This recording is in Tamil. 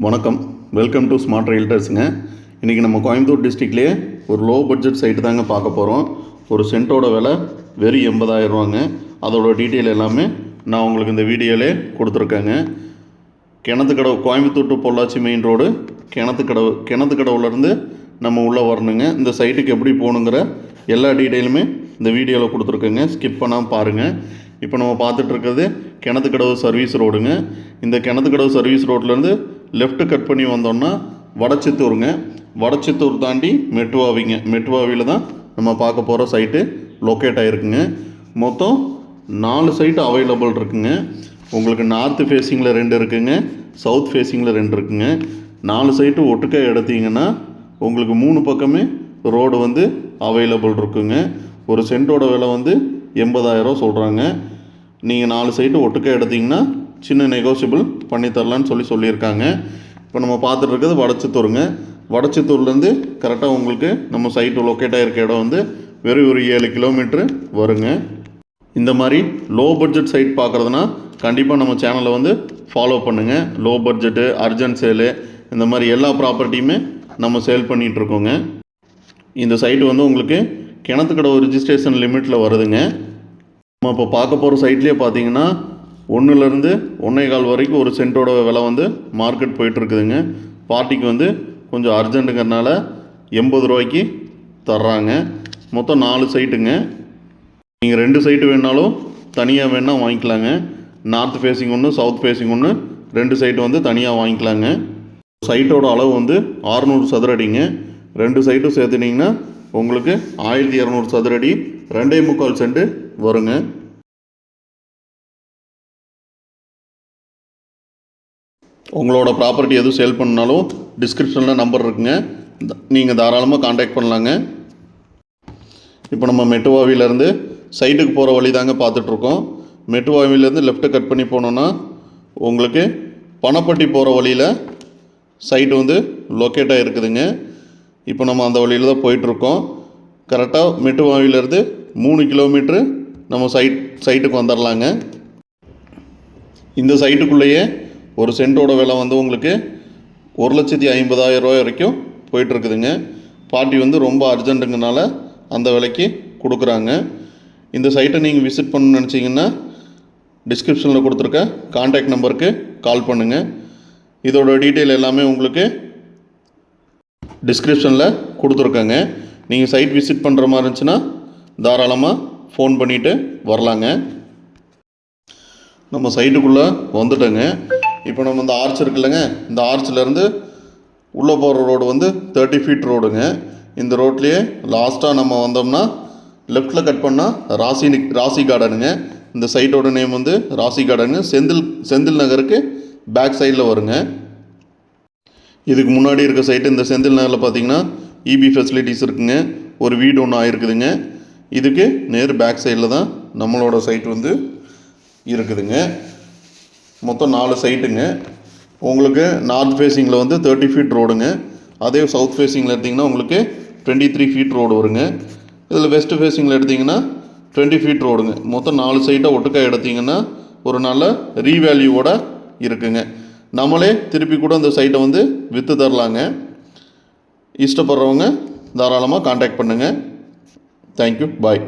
வணக்கம், வெல்கம் டு ஸ்மார்ட் ரியல்டர்ஸுங்க. இன்றைக்கி நம்ம கோயம்புத்தூர் டிஸ்ட்ரிக்ட்லேயே ஒரு லோ பட்ஜெட் சைட்டு தாங்க பார்க்க போகிறோம். ஒரு சென்ட்டோட விலை வெறும் 80,000 ரூபாங்க. அதோட டீட்டெயில் எல்லாமே நான் உங்களுக்கு இந்த வீடியோவிலே கொடுத்துருக்கேங்க. Kinathukadavu, Coimbatore to Pollachi main road, கிணத்துக்கடவுலேருந்து நம்ம உள்ளே வரணுங்க. இந்த சைட்டுக்கு எப்படி போகணுங்கிற எல்லா டீட்டெயிலுமே இந்த வீடியோவில் கொடுத்துருக்கேங்க. ஸ்கிப் பண்ணாமல் பாருங்கள். இப்போ நம்ம பார்த்துட்ருக்கிறது கிணத்துக்கடவு சர்வீஸ் ரோடுங்க. இந்த கிணத்துக்கடவு சர்வீஸ் ரோட்லேருந்து லெஃப்ட்டு கட் பண்ணி வந்தோம்னா வடச்சித்தூருங்க. வடச்சித்தூர் தாண்டி மெட்டுவாவியில் தான் நம்ம பார்க்க போகிற சைட்டு லொக்கேட் ஆகிருக்குங்க. மொத்தம் 4 சைட்டு அவைலபிள் இருக்குங்க. உங்களுக்கு நார்த்து ஃபேஸிங்கில் 2 இருக்குங்க, சவுத் ஃபேஸிங்கில் 2 இருக்குங்க. 4 சைட்டு ஒட்டுக்கா எடுத்தீங்கன்னா உங்களுக்கு 3 பக்கமே ரோடு வந்து அவைலபிள் இருக்குங்க. ஒரு சென்ட்டோட விலை வந்து 80,000 சொல்கிறாங்க. நீங்கள் 4 சைட்டு ஒட்டுக்கா எடுத்திங்கன்னா சின்ன நெகோசியபிள் பண்ணித்தரலான்னு சொல்லியிருக்காங்க. இப்போ நம்ம பார்த்துட்டு இருக்கிறது வடச்சித்தூருங்க. வடச்சித்தூர்லேருந்து கரெக்டாக உங்களுக்கு நம்ம சைட்டு லொக்கேட் ஆகிருக்க இடம் வந்து வெறும் ஒரு 7 கிலோமீட்ரு வருங்க. இந்த மாதிரி லோ பட்ஜெட் சைட் பார்க்குறதுனா கண்டிப்பாக நம்ம சேனலை வந்து ஃபாலோ பண்ணுங்கள். லோ பட்ஜெட்டு, அர்ஜென்ட் சேலு, இந்த மாதிரி எல்லா ப்ராப்பர்ட்டியுமே நம்ம சேல் பண்ணிகிட்ருக்கோங்க. இந்த சைட்டு வந்து உங்களுக்கு கிணத்துக்கடவு ரிஜிஸ்ட்ரேஷன் லிமிட்டில் வருதுங்க. நம்ம இப்போ பார்க்க போகிற சைட்லேயே பார்த்தீங்கன்னா 1லேருந்து 1.25 வரைக்கும் ஒரு சென்ட்டோட விலை வந்து மார்க்கெட் போயிட்டுருக்குதுங்க. பார்ட்டிக்கு வந்து கொஞ்சம் அர்ஜென்ட்டுங்கிறனால 80 ரூபாய்க்கு தர்றாங்க. மொத்தம் 4 சைட்டுங்க. நீங்கள் 2 சைட்டு வேணாலும் தனியாக வேணால் வாங்கிக்கலாங்க. நார்த் ஃபேஸிங் ஒன்று, சவுத் ஃபேஸிங் ஒன்று, 2 சைட்டு வந்து தனியாக வாங்கிக்கலாங்க. சைட்டோட அளவு வந்து 600 சதுர அடிங்க. 2 சைட்டும் சேர்த்துட்டிங்கன்னா உங்களுக்கு 1200 சதுர அடி, 2.25 சென்ட் வருங்க. உங்களோட ப்ராப்பர்ட்டி எதுவும் சேல் பண்ணாலும் டிஸ்கிரிப்ஷனில் நம்பர் இருக்குங்க, நீங்கள் தாராளமாக காண்டாக்ட் பண்ணலாங்க. இப்போ நம்ம மெட்டுவாவிலேருந்து சைட்டுக்கு போகிற வழி தாங்க பார்த்துட்ருக்கோம். மெட்டுவாவிலேருந்து லெஃப்ட்டை கட் பண்ணி போனோன்னா உங்களுக்கு பணப்பட்டி போகிற வழியில் சைட்டு வந்து லொக்கேட் ஆகிருக்குதுங்க. இப்போ நம்ம அந்த வழியில் தான் போயிட்டுருக்கோம். கரெக்டாக மெட்டுவாவிலேருந்து 3 கிலோமீட்ரு நம்ம சைட்டுக்கு வந்துடலாங்க. இந்த சைட்டுக்குள்ளேயே ஒரு சென்ட்டோட விலை வந்து உங்களுக்கு 1,50,000 ரூபாய் வரைக்கும் போயிட்டுருக்குதுங்க. பார்ட்டி வந்து ரொம்ப அர்ஜென்ட்டுங்கனால அந்த விலைக்கு கொடுக்குறாங்க. இந்த சைட்டை நீங்கள் விசிட் பண்ணணும்னு நினச்சிங்கன்னா டிஸ்கிரிப்ஷனில் கொடுத்துருக்க கான்டாக்ட் நம்பருக்கு கால் பண்ணுங்கள். இதோட டீட்டெயில் எல்லாமே உங்களுக்கு டிஸ்கிரிப்ஷனில் கொடுத்துருக்காங்க. நீங்கள் சைட் விசிட் பண்ணுற மாதிரி இருந்துச்சுன்னா தாராளமாக ஃபோன் பண்ணிவிட்டு வரலாங்க. நம்ம சைட்டுக்குள்ளே வந்துட்டோங்க. இப்போ நம்ம இந்த ஆர்ச் இருக்குல்லங்க, இந்த ஆர்ச்சிலேருந்து உள்ளே போகிற ரோடு வந்து 30 ஃபீட் ரோடுங்க. இந்த ரோட்லேயே லாஸ்ட்டாக நம்ம வந்தோம்னா லெஃப்ட்டில் கட் பண்ணால் ராசி கார்டனுங்க. இந்த சைட்டோட நேம் வந்து ராசி கார்டனு. செந்தில் நகருக்கு பேக் சைடில் வருங்க. இதுக்கு முன்னாடி இருக்க சைட்டு இந்த செந்தில் நகரில் பார்த்தீங்கன்னா இபி ஃபெசிலிட்டிஸ் இருக்குங்க. ஒரு வீடு ஒன்று ஆகிருக்குதுங்க. இதுக்கு நேர் பேக் சைடில் தான் நம்மளோட சைட் வந்து இருக்குதுங்க. மொத்தம் 4 சைட்டுங்க. உங்களுக்கு நார்த் ஃபேஸிங்கில் வந்து 30 ஃபீட் ரோடுங்க. அதே சவுத் ஃபேஸிங்கில் எடுத்திங்கன்னா உங்களுக்கு 23 ஃபீட் ரோடு வருங்க. இதில் வெஸ்ட் ஃபேஸிங்கில் எடுத்திங்கன்னா 20 ஃபீட் ரோடுங்க. மொத்தம் 4 சைட்டாக ஒட்டுக்காக எடுத்திங்கன்னா ஒரு நல்ல ரீவேல்யூவோட இருக்குங்க. நம்மளே திருப்பி கூட அந்த சைட்டை வந்து விற்று தரலாங்க. இஷ்டப்படுறவங்க தாராளமாக காண்டாக்ட் பண்ணுங்கள். தேங்க்யூ, பாய்.